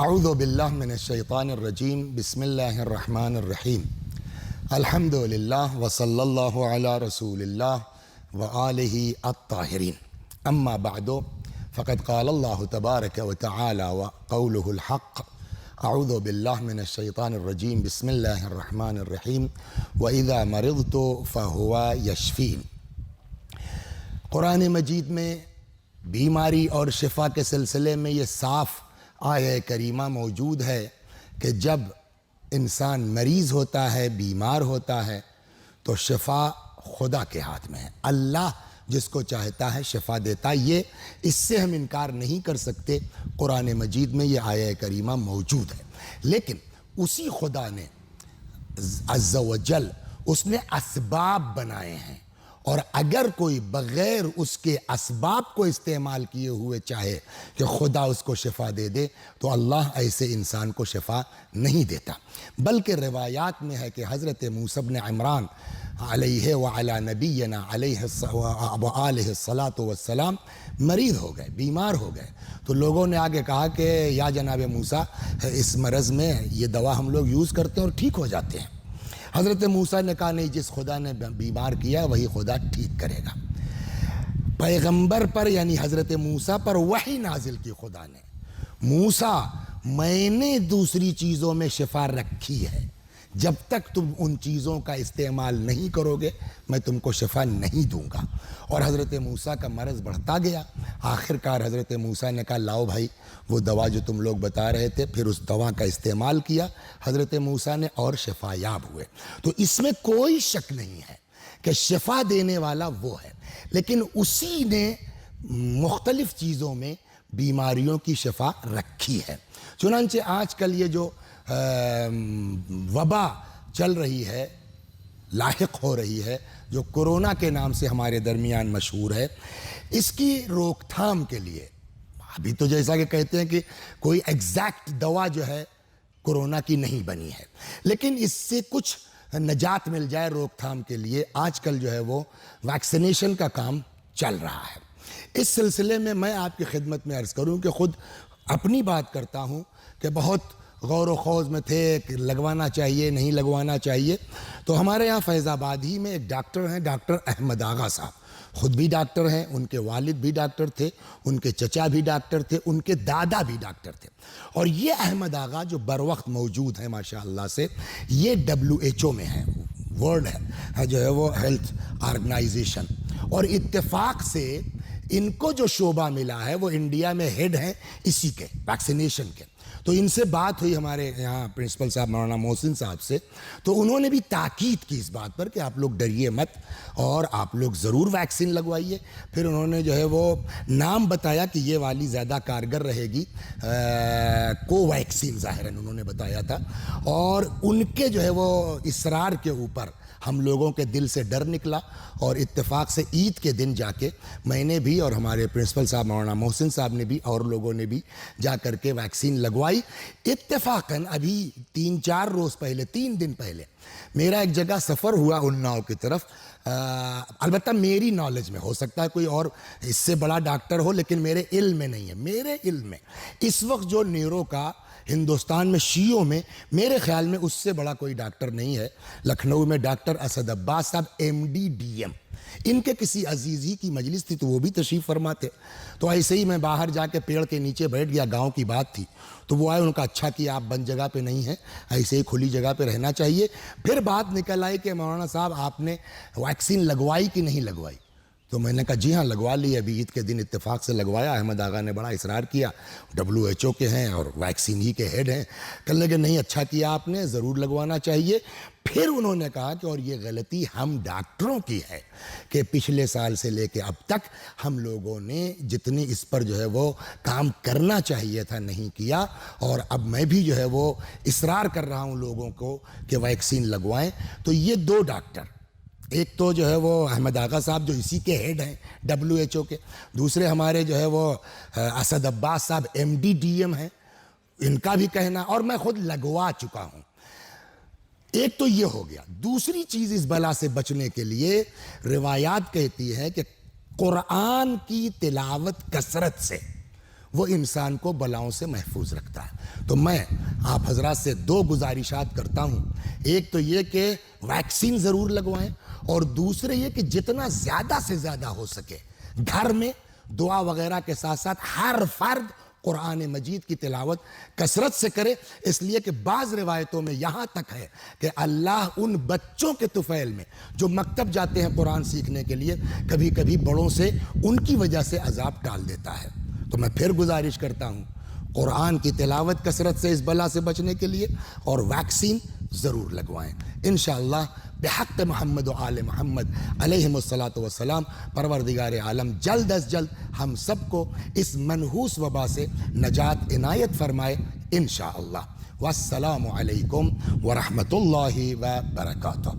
اعوذ باللہ من الشیطان الرجیم بسم اللہ الرحمن الرحیم الحمد للہ وصلی اللہ علی رسول اللہ وآلہ الطاہرین اما بعد فقد قال اللہ تبارک وتعالی وقولہ الحق اعوذ باللہ من الشیطان الرجیم بسم اللہ الرحمن الرحیم وَإِذَا مَرِضْتُ فَهُوَ يَشْفِينِ۔ قرآن مجید میں بیماری اور شفا کے سلسلے میں یہ صاف آیہ کریمہ موجود ہے کہ جب انسان مریض ہوتا ہے، بیمار ہوتا ہے، تو شفا خدا کے ہاتھ میں ہے۔ اللہ جس کو چاہتا ہے شفا دیتا ہے۔ یہ اس سے ہم انکار نہیں کر سکتے، قرآن مجید میں یہ آیہ کریمہ موجود ہے۔ لیکن اسی خدا نے عز و جل اس نے اسباب بنائے ہیں، اور اگر کوئی بغیر اس کے اسباب کو استعمال کیے ہوئے چاہے کہ خدا اس کو شفا دے دے تو اللہ ایسے انسان کو شفا نہیں دیتا۔ بلکہ روایات میں ہے کہ حضرت موسیٰ بن عمران علیہ وعلی نبینا علیہ وآلہ الصلاۃ والسلام مریض ہو گئے، بیمار ہو گئے، تو لوگوں نے آگے کہا کہ یا جناب موسیٰ اس مرض میں یہ دوا ہم لوگ یوز کرتے ہیں اور ٹھیک ہو جاتے ہیں۔ حضرت موسیٰ نے کہا نہیں، جس خدا نے بیمار کیا وہی خدا ٹھیک کرے گا۔ پیغمبر پر یعنی حضرت موسیٰ پر وحی نازل کی خدا نے، موسیٰ میں نے دوسری چیزوں میں شفا رکھی ہے، جب تک تم ان چیزوں کا استعمال نہیں کرو گے میں تم کو شفا نہیں دوں گا۔ اور حضرت موسیٰ کا مرض بڑھتا گیا، آخر کار حضرت موسیٰ نے کہا لاؤ بھائی وہ دوا جو تم لوگ بتا رہے تھے، پھر اس دوا کا استعمال کیا حضرت موسیٰ نے اور شفا یاب ہوئے۔ تو اس میں کوئی شک نہیں ہے کہ شفا دینے والا وہ ہے، لیکن اسی نے مختلف چیزوں میں بیماریوں کی شفا رکھی ہے۔ چنانچہ آج کل یہ جو وبا چل رہی ہے، لاحق ہو رہی ہے، جو کورونا کے نام سے ہمارے درمیان مشہور ہے، اس کی روک تھام کے لیے ابھی تو جیسا کہ کہتے ہیں کہ کوئی ایگزیکٹ دوا جو ہے کورونا کی نہیں بنی ہے، لیکن اس سے کچھ نجات مل جائے روک تھام کے لیے آج کل جو ہے وہ ویکسینیشن کا کام چل رہا ہے۔ اس سلسلے میں میں آپ کی خدمت میں عرض کروں کہ خود اپنی بات کرتا ہوں کہ بہت غور و خوض میں تھے کہ لگوانا چاہیے نہیں لگوانا چاہیے، تو ہمارے یہاں فیض آباد ہی میں ایک ڈاکٹر ہیں، ڈاکٹر احمد آغا صاحب، خود بھی ڈاکٹر ہیں، ان کے والد بھی ڈاکٹر تھے، ان کے چچا بھی ڈاکٹر تھے، ان کے دادا بھی ڈاکٹر تھے، اور یہ احمد آغا جو بر وقت موجود ہیں ماشاءاللہ سے، یہ WHO میں ہیں، ورلڈ ہے جو ہے وہ ہیلتھ آرگنائزیشن، اور اتفاق سے ان کو جو شعبہ ملا ہے وہ انڈیا میں ہیڈ ہیں اسی کے ویکسینیشن کے۔ تو ان سے بات ہوئی ہمارے یہاں پرنسپل صاحب مولانا محسن صاحب سے، تو انہوں نے بھی تاکید کی اس بات پر کہ آپ لوگ ڈریے مت اور آپ لوگ ضرور ویکسین لگوائیے۔ پھر انہوں نے جو ہے وہ نام بتایا کہ یہ والی زیادہ کارگر رہے گی، کو ویکسین ظاہراً انہوں نے بتایا تھا، اور ان کے جو ہے وہ اصرار کے اوپر ہم لوگوں کے دل سے ڈر نکلا، اور اتفاق سے عید کے دن جا کے میں نے بھی اور ہمارے پرنسپل صاحب مولانا محسن صاحب نے بھی اور لوگوں نے بھی جا کر کے ویکسین لگوائی۔ اتفاقاً ابھی 3-4 روز پہلے، 3 دن پہلے میرا ایک جگہ سفر ہوا اناؤ کی طرف، البتہ میری نالج میں، ہو سکتا ہے کوئی اور اس سے بڑا ڈاکٹر ہو لیکن میرے علم میں نہیں ہے، میرے علم میں اس وقت جو نیورو کا ہندوستان میں شیعوں میں میرے خیال میں اس سے بڑا کوئی ڈاکٹر نہیں ہے۔ لکھنؤ میں ڈاکٹر اسد عباس صاحب MD DM، ان کے کسی عزیز ہی کی مجلس تھی تو وہ بھی تشریف فرما تھے، تو ایسے ہی میں باہر جا کے پیڑ کے نیچے بیٹھ گیا، گاؤں کی بات تھی، تو وہ آئے، ان کا اچھا کہ آپ بند جگہ پہ نہیں ہیں، ایسے ہی کھلی جگہ پہ رہنا چاہیے۔ پھر بات نکل آئی کہ مولانا صاحب آپ نے ویکسین لگوائی کہ نہیں لگوائی؟ تو میں نے کہا جی ہاں لگوا لی، ابھی عید کے دن اتفاق سے لگوایا۔ احمد آغا نے بڑا اصرار کیا، WHO کے ہیں اور ویکسین ہی کے ہیڈ ہیں، کہنے لگے نہیں اچھا کیا آپ نے، ضرور لگوانا چاہیے۔ پھر انہوں نے کہا کہ اور یہ غلطی ہم ڈاکٹروں کی ہے کہ پچھلے سال سے لے کے اب تک ہم لوگوں نے جتنی اس پر جو ہے وہ کام کرنا چاہیے تھا نہیں کیا، اور اب میں بھی جو ہے وہ اصرار کر رہا ہوں لوگوں کو کہ ویکسین لگوائیں۔ تو یہ 2 ڈاکٹر، ایک تو جو ہے وہ احمد آغا صاحب جو اسی کے ہیڈ ہیں WHO کے، دوسرے ہمارے جو ہے وہ اسد عباس صاحب MD DM ہیں، ان کا بھی کہنا، اور میں خود لگوا چکا ہوں۔ ایک تو یہ ہو گیا۔ دوسری چیز اس بلا سے بچنے کے لیے روایات کہتی ہے کہ قرآن کی تلاوت کثرت سے وہ انسان کو بلاؤں سے محفوظ رکھتا ہے۔ تو میں آپ حضرات سے 2 گزارشات کرتا ہوں، ایک تو یہ کہ ویکسین ضرور لگوائیں، اور دوسرے یہ کہ جتنا زیادہ سے زیادہ ہو سکے گھر میں دعا وغیرہ کے ساتھ ساتھ ہر فرد قرآن مجید کی تلاوت کثرت سے کرے، اس لیے کہ بعض روایتوں میں یہاں تک ہے کہ اللہ ان بچوں کے طفیل میں جو مکتب جاتے ہیں قرآن سیکھنے کے لیے، کبھی کبھی بڑوں سے ان کی وجہ سے عذاب ٹال دیتا ہے۔ تو میں پھر گزارش کرتا ہوں، قرآن کی تلاوت کثرت سے اس بلا سے بچنے کے لیے، اور ویکسین ضرور لگوائیں انشاءاللہ بحق محمد و آل محمد علیہم الصلاۃ والسلام۔ پروردگار عالم جلد از جلد ہم سب کو اس منحوس وبا سے نجات عنایت فرمائے انشاءاللہ۔ والسلام علیکم ورحمۃ اللہ وبرکاتہ۔